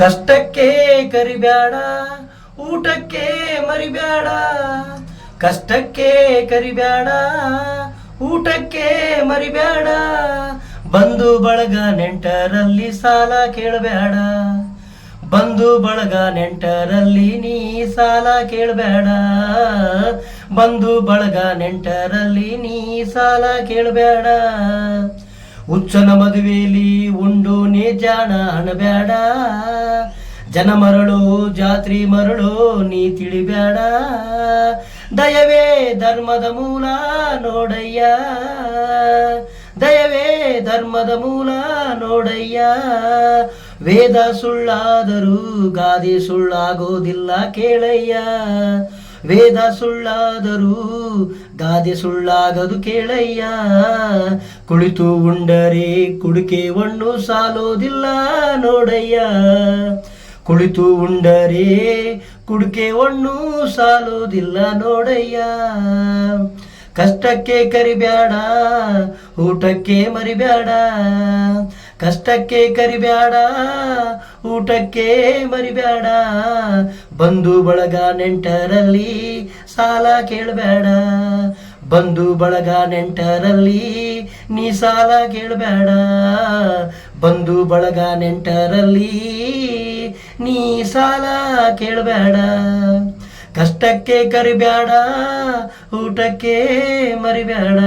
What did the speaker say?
ಕಷ್ಟಕ್ಕೆ ಕರಿಬ್ಯಾಡ, ಊಟಕ್ಕೆ ಮರಿಬ್ಯಾಡ. ಕಷ್ಟಕ್ಕೆ ಕರಿಬ್ಯಾಡ, ಊಟಕ್ಕೆ ಮರಿಬ್ಯಾಡ. ಬಂಧು ಬಳಗ ನೆಂಟರಲ್ಲಿ ಸಾಲ ಕೇಳಬೇಡ. ಬಂಧು ಬಳಗ ನೆಂಟರಲ್ಲಿ ನೀ ಸಾಲ ಕೇಳಬೇಡ. ಬಂಧು ಬಳಗ ನೆಂಟರಲ್ಲಿ ನೀ ಸಾಲ ಕೇಳಬೇಡ. ಹುಚ್ಚನ ಮದುವೆಯಲ್ಲಿ ಉಂಡು ನೀ ಜಾಣ ಅಣಬೇಡ. ಜನ ಮರಳು ಜಾತ್ರಿ ಮರಳು ನೀ ತಿಳಿಬೇಡ. ದಯವೇ ಧರ್ಮದ ಮೂಲ ನೋಡಯ್ಯ, ದಯವೇ ಧರ್ಮದ ಮೂಲ ನೋಡಯ್ಯ. ವೇದ ಸುಳ್ಳಾದರೂ ಗಾದೆ ಸುಳ್ಳಾಗೋದಿಲ್ಲ ಕೇಳಯ್ಯ. ವೇದ ಸುಳ್ಳಾದರೂ ಗಾದೆ ಸುಳ್ಳಾಗದು ಕೇಳಯ್ಯ. ಕುಳಿತು ಉಂಡರೆ ಕುಡಿಕೆ ಒಣ್ಣು ಸಾಲೋದಿಲ್ಲ ನೋಡಯ್ಯ. ಕುಳಿತು ಉಂಡರೆ ಕುಡಿಕೆ ಒಣ್ಣು ಸಾಲೋದಿಲ್ಲ ನೋಡಯ್ಯ. ಕಷ್ಟಕ್ಕೆ ಕರಿಬ್ಯಾಡ, ಊಟಕ್ಕೆ ಮರಿಬ್ಯಾಡ. ಕಷ್ಟಕ್ಕೆ ಕರಿಬ್ಯಾಡ, ಊಟಕ್ಕೆ ಮರಿಬ್ಯಾಡ. ಬಂಧು ಬಳಗ ನೆಂಟರಲ್ಲಿ ಸಾಲ ಕೇಳಬೇಡ. ಬಂಧು ಬಳಗ ನೆಂಟರಲ್ಲಿ ನೀ ಸಾಲ ಕೇಳಬೇಡ. ಬಂಧು ಬಳಗ ನೆಂಟರಲ್ಲಿ ನೀ ಸಾಲ ಕೇಳಬೇಡ. ಕಷ್ಟಕ್ಕೆ ಕರಿಬ್ಯಾಡ, ಊಟಕ್ಕೆ ಮರಿಬ್ಯಾಡ.